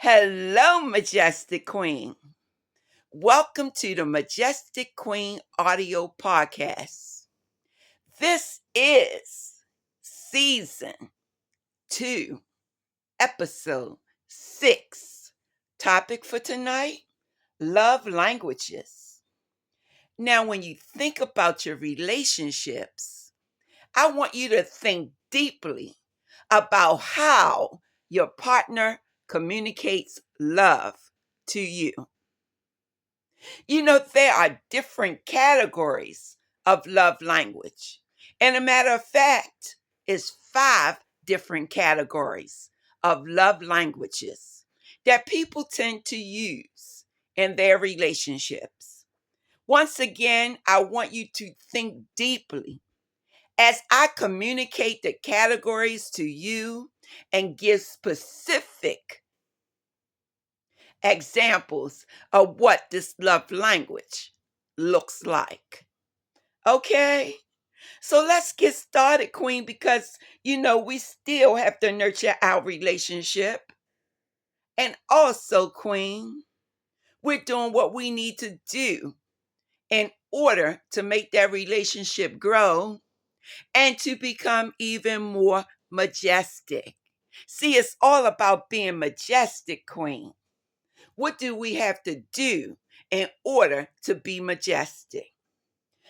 Hello, Majestic Queen. Welcome to the Majestic Queen audio podcast. This is season 2, episode 6. Topic for tonight: love languages. Now, when you think about your relationships, I want you to think deeply about how your partner communicates love to you. There are different categories of love language. And a matter of fact, it's 5 different categories of love languages that people tend to use in their relationships. Once again, I want you to think deeply as I communicate the categories to you and give specific examples of what this love language looks like. Okay? So let's get started, Queen, because we still have to nurture our relationship. And also, Queen, we're doing what we need to do in order to make that relationship grow and to become even more majestic. See, it's all about being majestic, Queen. What do we have to do in order to be majestic?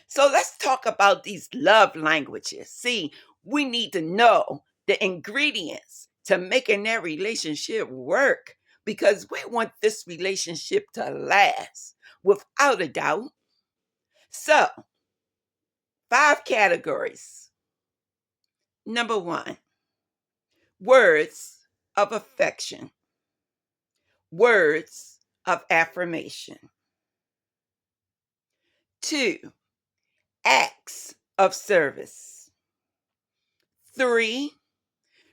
So let's talk about these love languages. See, we need to know the ingredients to making that relationship work because we want this relationship to last without a doubt. So, 5 categories. Number 1, words of affection, words of affirmation. 2, acts of service. 3,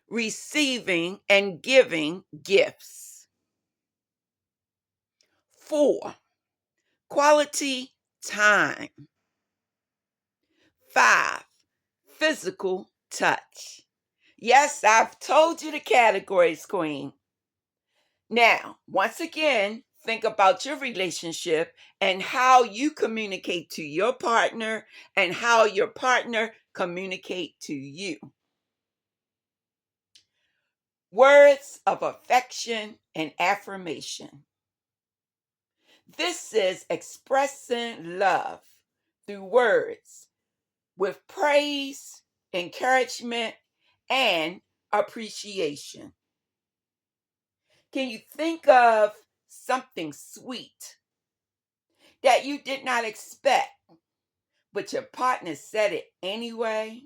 receiving and giving gifts. 4, quality time. 5, physical touch. Yes, I've told you the categories, Queen. Now, once again, think about your relationship and how you communicate to your partner and how your partner communicate to you. Words of affection and affirmation. This is expressing love through words with praise, encouragement, and appreciation. Can you think of something sweet that you did not expect, but your partner said it anyway?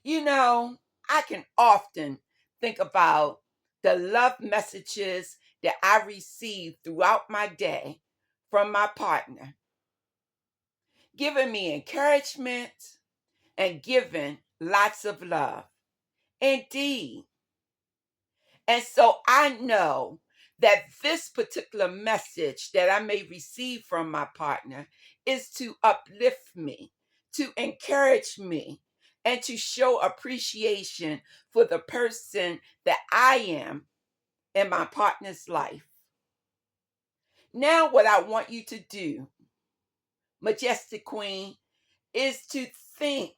I can often think about the love messages that I receive throughout my day from my partner, giving me encouragement and giving lots of love. Indeed. And so I know that this particular message that I may receive from my partner is to uplift me, to encourage me, and to show appreciation for the person that I am in my partner's life. Now, what I want you to do, Majestic Queen, is to think,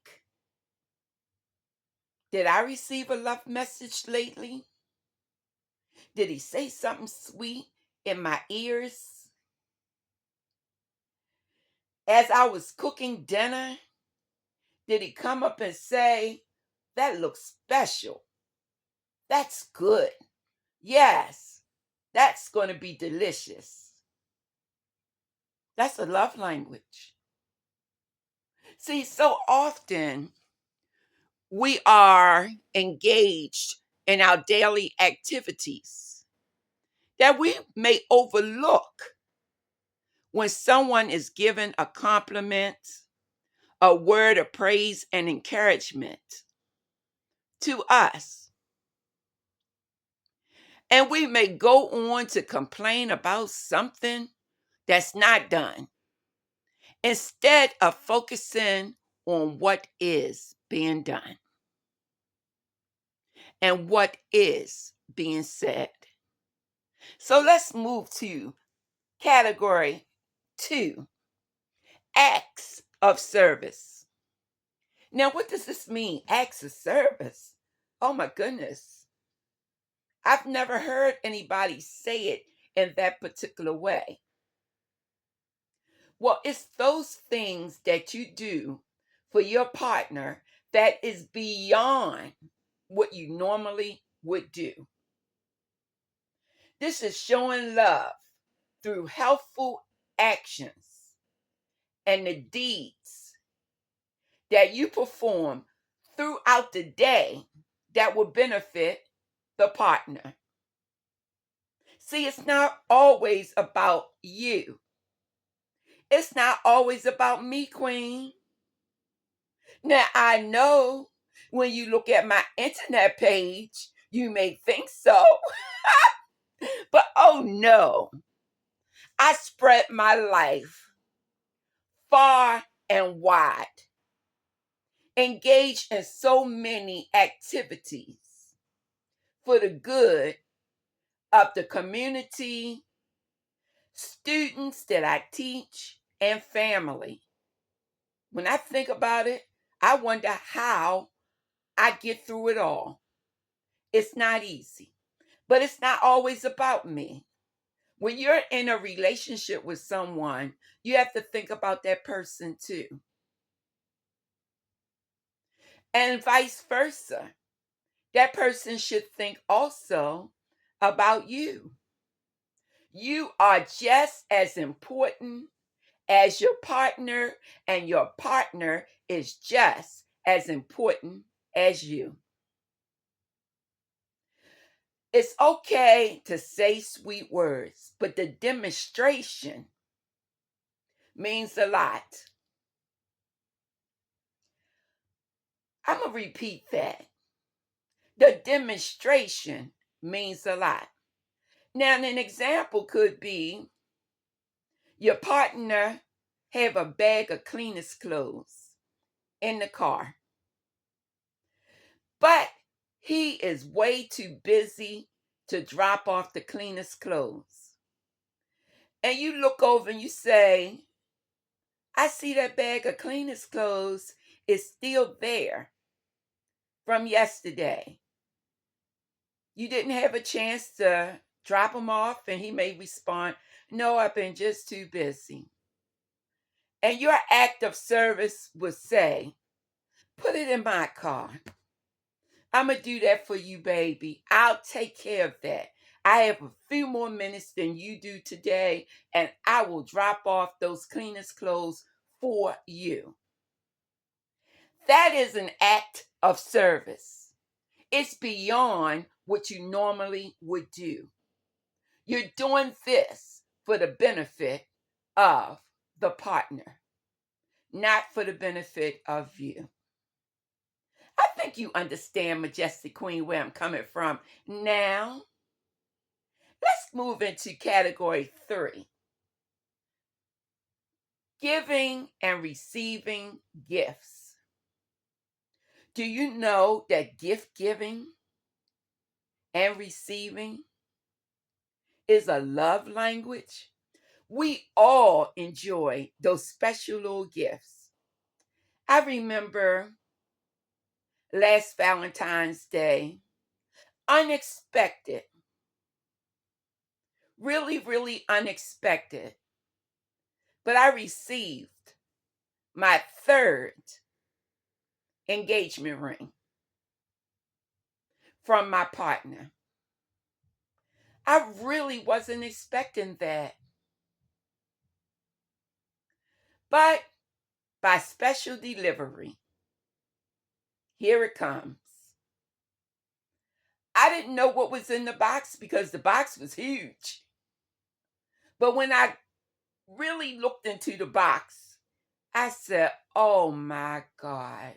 did I receive a love message lately? Did he say something sweet in my ears? As I was cooking dinner, did he come up and say, that looks special? That's good. Yes, that's going to be delicious. That's a love language. See, so often we are engaged in our daily activities that we may overlook when someone is given a compliment, a word of praise and encouragement to us. And we may go on to complain about something that's not done instead of focusing on what is being done and what is being said. So let's move to category 2, acts of service. Now, what does this mean? Acts of service. Oh my goodness. I've never heard anybody say it in that particular way. Well, it's those things that you do for your partner that is beyond what you normally would do. This is showing love through helpful actions and the deeds that you perform throughout the day that will benefit the partner. See, it's not always about you. It's not always about me, Queen. Now, I know when you look at my internet page, you may think so, but oh no, I spread my life far and wide, engaged in so many activities for the good of the community, students that I teach, and family. When I think about it, I wonder how I get through it all. It's not easy, but it's not always about me. When you're in a relationship with someone, you have to think about that person too, and vice versa. That person should think also about you. You are just as important as your partner, and your partner is just as important as you. It's okay to say sweet words, but the demonstration means a lot. I'm going to repeat that. The demonstration means a lot. Now, an example could be your partner have a bag of cleanest clothes in the car, but he is way too busy to drop off the cleanest clothes. And you look over and you say, I see that bag of cleanest clothes is still there from yesterday. You didn't have a chance to drop them off, and he may respond, no, I've been just too busy. And your act of service would say, put it in my car. I'm going to do that for you, baby. I'll take care of that. I have a few more minutes than you do today, and I will drop off those cleanest clothes for you. That is an act of service. It's beyond what you normally would do. You're doing this for the benefit of the partner, not for the benefit of you. I think you understand, Majestic Queen, where I'm coming from. Now, let's move into category 3, giving and receiving gifts. Do you know that gift giving and receiving is a love language? We all enjoy those special little gifts. I remember last Valentine's Day, unexpected, really, really unexpected, but I received my third engagement ring from my partner. I really wasn't expecting that. But by special delivery, here it comes. I didn't know what was in the box because the box was huge. But when I really looked into the box, I said, oh my God,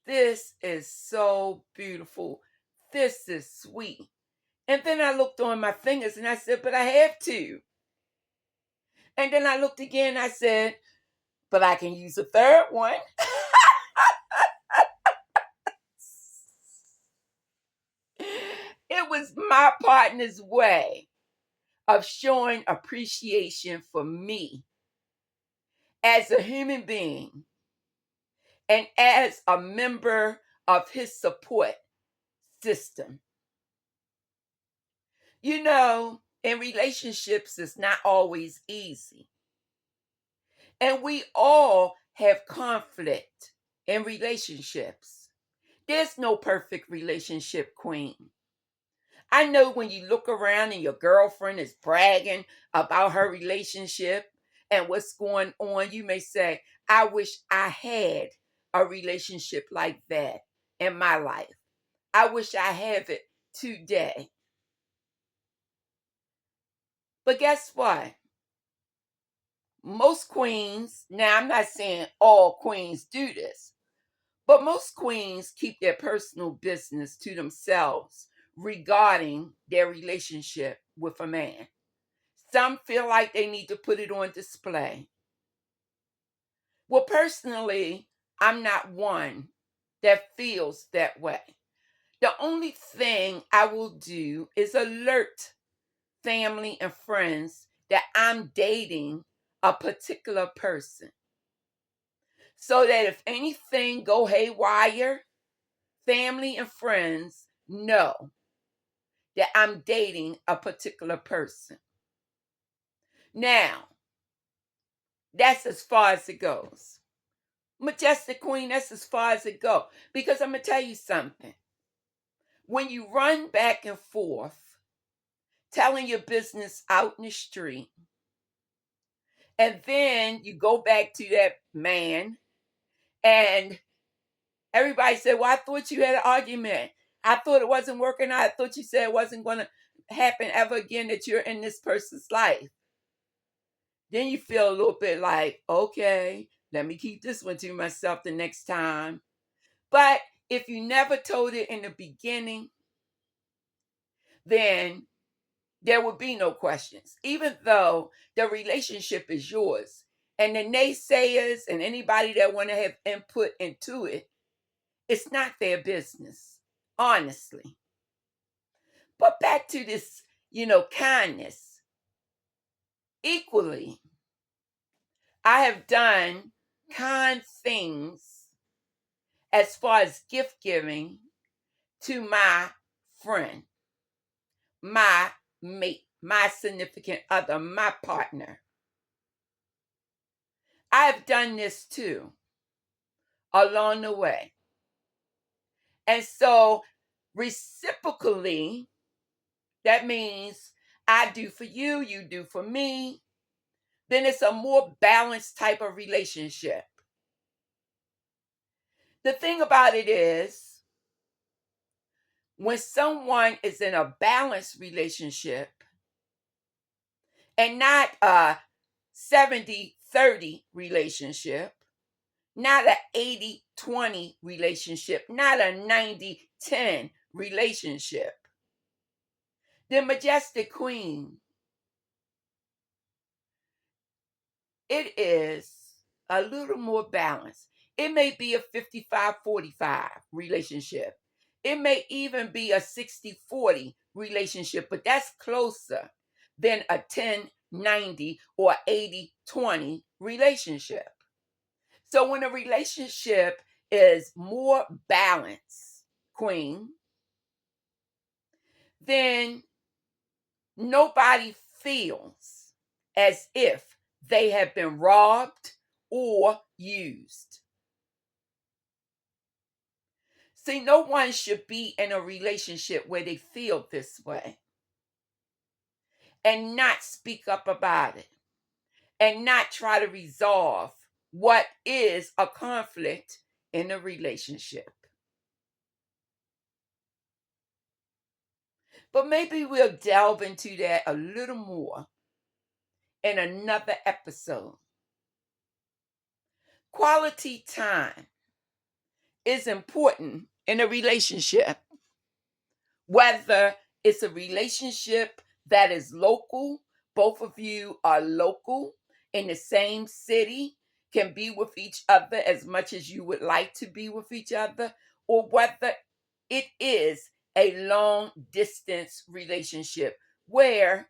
this is so beautiful. This is sweet. And then I looked on my fingers and I said, but I have two. And then I looked again, I said, but I can use a third one. It was my partner's way of showing appreciation for me as a human being and as a member of his support system. You know, in relationships, it's not always easy. And we all have conflict in relationships. There's no perfect relationship, Queen. I know when you look around and your girlfriend is bragging about her relationship and what's going on, you may say, I wish I had a relationship like that in my life. I wish I have it today. But guess what? Most queens, now I'm not saying all queens do this, but most queens keep their personal business to themselves regarding their relationship with a man. Some feel like they need to put it on display. Well, personally, I'm not one that feels that way. The only thing I will do is alert family and friends that I'm dating a particular person so that if anything go haywire, family and friends know that I'm dating a particular person. Now, that's as far as it goes. Majestic Queen, that's as far as it goes. Because I'm going to tell you something. When you run back and forth, telling your business out in the street, and then you go back to that man, and everybody said, well, I thought you had an argument. I thought it wasn't working out. I thought you said it wasn't going to happen ever again, that you're in this person's life. Then you feel a little bit like, okay, let me keep this one to myself the next time. But if you never told it in the beginning, then there would be no questions, even though the relationship is yours. And the naysayers and anybody that want to have input into it, it's not their business, honestly. But back to this, kindness. Equally, I have done kind things as far as gift giving to my friend, my mate, my significant other, my partner. I've done this too along the way. And so reciprocally, that means I do for you, you do for me. Then it's a more balanced type of relationship. The thing about it is, when someone is in a balanced relationship and not a 70-30 relationship, not an 80-20 relationship, not a 90-10 relationship, the Majestic Queen, it is a little more balanced. It may be a 55-45 relationship. It may even be a 60-40 relationship, but that's closer than a 10-90 or 80-20 relationship. So when a relationship is more balanced, Queen, then nobody feels as if they have been robbed or used. See, no one should be in a relationship where they feel this way and not speak up about it and not try to resolve what is a conflict in a relationship. But maybe we'll delve into that a little more in another episode. Quality time is important in a relationship, whether it's a relationship that is local, both of you are local in the same city, can be with each other as much as you would like to be with each other, or whether it is a long distance relationship where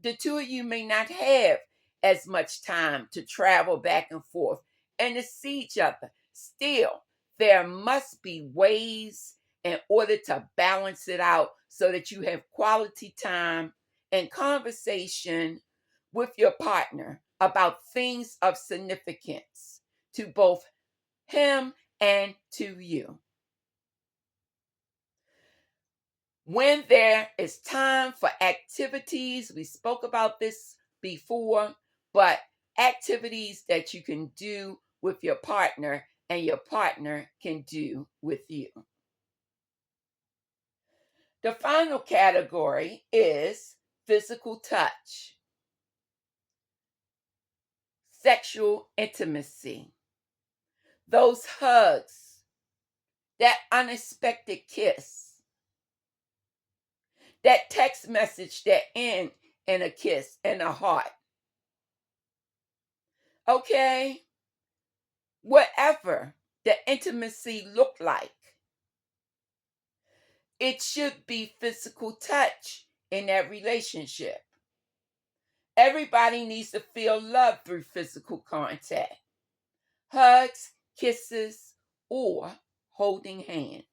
the two of you may not have as much time to travel back and forth and to see each other. Still, there must be ways in order to balance it out so that you have quality time and conversation with your partner about things of significance to both him and to you. When there is time for activities, we spoke about this before, but activities that you can do with your partner and your partner can do with you. The final category is physical touch, sexual intimacy, those hugs, that unexpected kiss, that text message that ends in a kiss and a heart. Okay? Whatever the intimacy look like, it should be physical touch in that relationship. Everybody needs to feel love through physical contact. Hugs, kisses, or holding hands.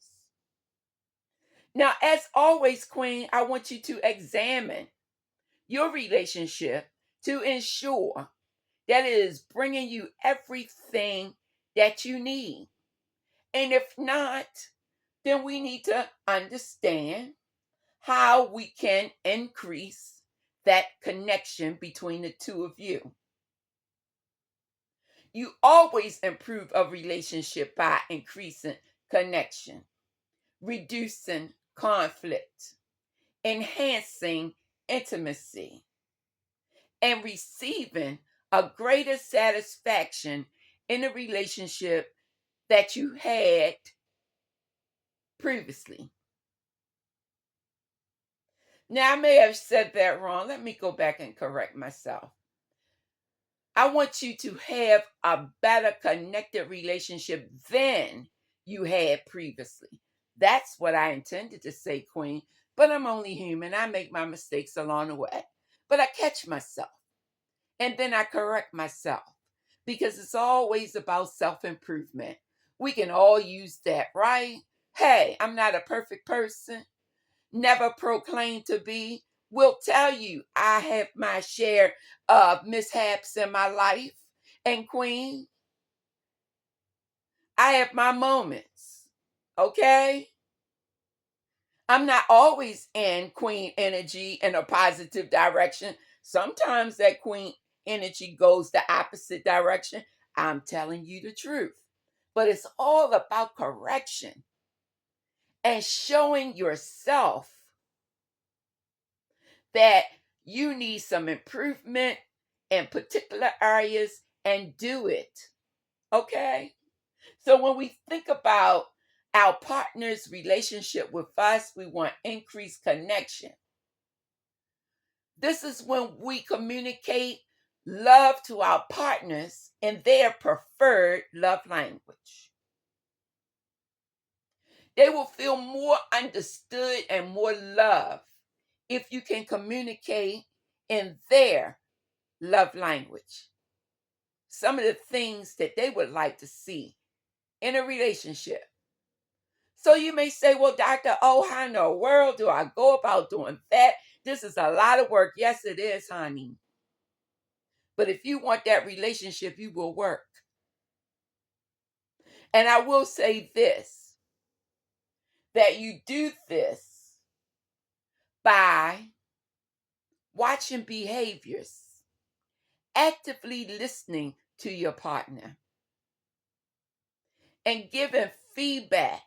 Now, as always, Queen, I want you to examine your relationship to ensure that it is bringing you everything that you need. And if not, then we need to understand how we can increase that connection between the two of you. You always improve a relationship by increasing connection, reducing conflict, enhancing intimacy, and receiving a greater satisfaction in a relationship that you had previously. Now, I may have said that wrong. Let me go back and correct myself. I want you to have a better connected relationship than you had previously. That's what I intended to say, Queen. But I'm only human. I make my mistakes along the way. But I catch myself. And then I correct myself. Because it's always about self improvement. We can all use that, right? Hey, I'm not a perfect person. Never proclaim to be. Will tell you I have my share of mishaps in my life. And Queen, I have my moments. Okay? I'm not always in Queen energy in a positive direction. Sometimes that Queen energy goes the opposite direction. I'm telling you the truth. But it's all about correction and showing yourself that you need some improvement in particular areas and do it. Okay? So when we think about our partner's relationship with us, we want increased connection. This is when we communicate love to our partners in their preferred love language. They will feel more understood and more loved if you can communicate in their love language. Some of the things that they would like to see in a relationship. So you may say, well, Dr. Oh, how in the world do I go about doing that? This is a lot of work. Yes, it is, honey. But if you want that relationship, you will work. And I will say this, that you do this by watching behaviors, actively listening to your partner, and giving feedback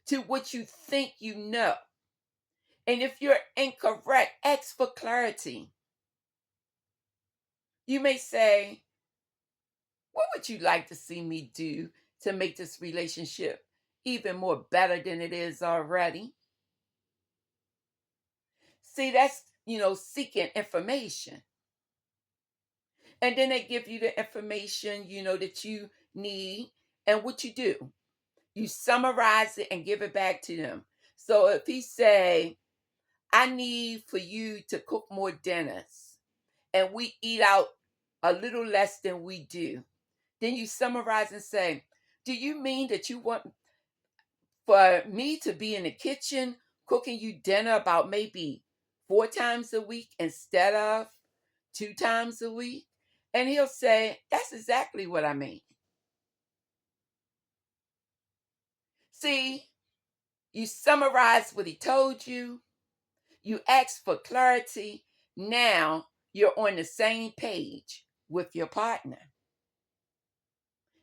to what you think you know. And if you're incorrect, ask for clarity. You may say, what would you like to see me do to make this relationship even more better than it is already? See, that's, seeking information. And then they give you the information, that you need. And what you do, you summarize it and give it back to them. So if he say, I need for you to cook more dinners and we eat out a little less than we do, then you summarize and say, do you mean that you want for me to be in the kitchen cooking you dinner about maybe 4 times a week instead of 2 times a week? And he'll say, that's exactly what I mean. See, you summarize what he told you, you ask for clarity. Now you're on the same page with your partner.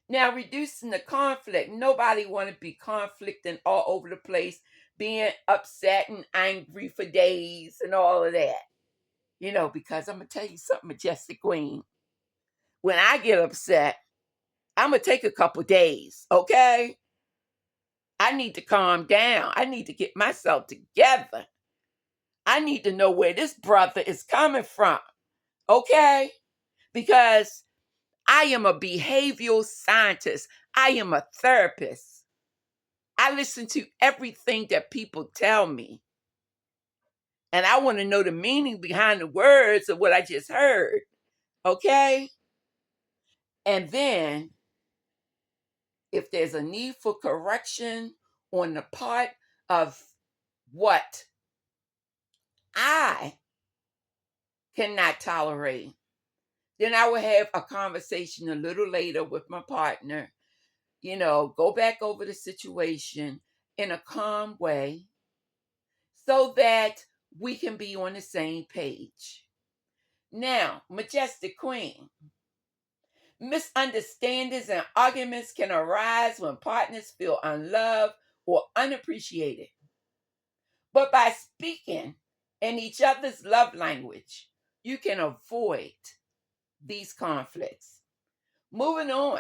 Now, reducing the conflict. Nobody want to be conflicting all over the place, being upset and angry for days and all of that. Because I'm going to tell you something, Majestic Queen. When I get upset, I'm going to take a couple days, okay? I need to calm down. I need to get myself together. I need to know where this brother is coming from, okay? Because I am a behavioral scientist. I am a therapist. I listen to everything that people tell me. And I want to know the meaning behind the words of what I just heard. Okay? And then, if there's a need for correction on the part of what I cannot tolerate, then I will have a conversation a little later with my partner. Go back over the situation in a calm way so that we can be on the same page. Now, Majestic Queen, misunderstandings and arguments can arise when partners feel unloved or unappreciated. But by speaking in each other's love language, you can avoid these conflicts. Moving on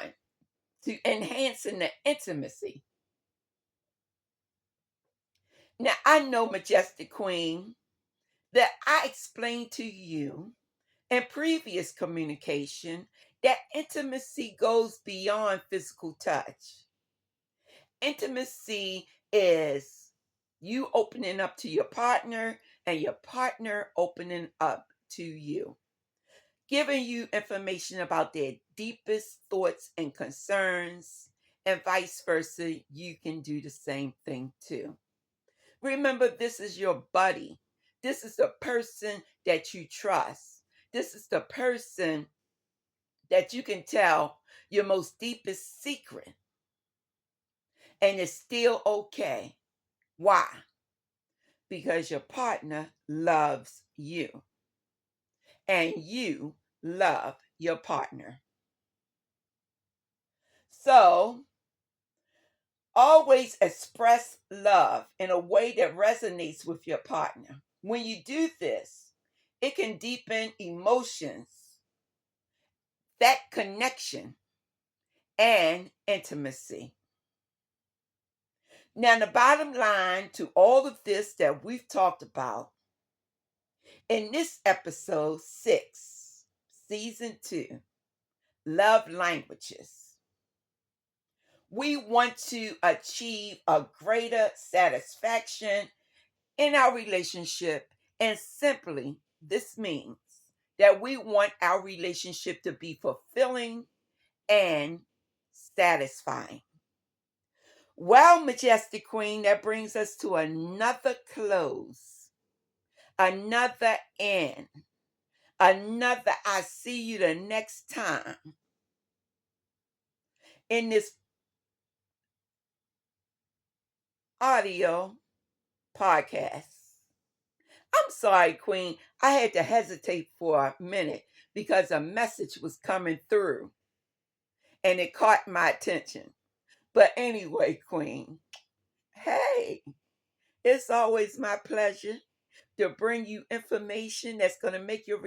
to enhancing the intimacy. Now, I know, Majestic Queen, that I explained to you in previous communication that intimacy goes beyond physical touch. Intimacy is you opening up to your partner and your partner opening up to you, giving you information about their deepest thoughts and concerns, and vice versa. You can do the same thing too. Remember, this is your buddy. This is the person that you trust. This is the person that you can tell your most deepest secret, and it's still okay. Why? Because your partner loves you and you love your partner. So, always express love in a way that resonates with your partner. When you do this, it can deepen emotions, that connection, and intimacy. Now, the bottom line to all of this that we've talked about in this episode 6, season 2, Love Languages, we want to achieve a greater satisfaction in our relationship. And simply, this means that we want our relationship to be fulfilling and satisfying. Well, Majestic Queen, that brings us to another close, another end, another I see you the next time in this audio podcast. I'm sorry, Queen. I had to hesitate for a minute because a message was coming through and it caught my attention. But anyway, Queen, hey, it's always my pleasure to bring you information that's going to make your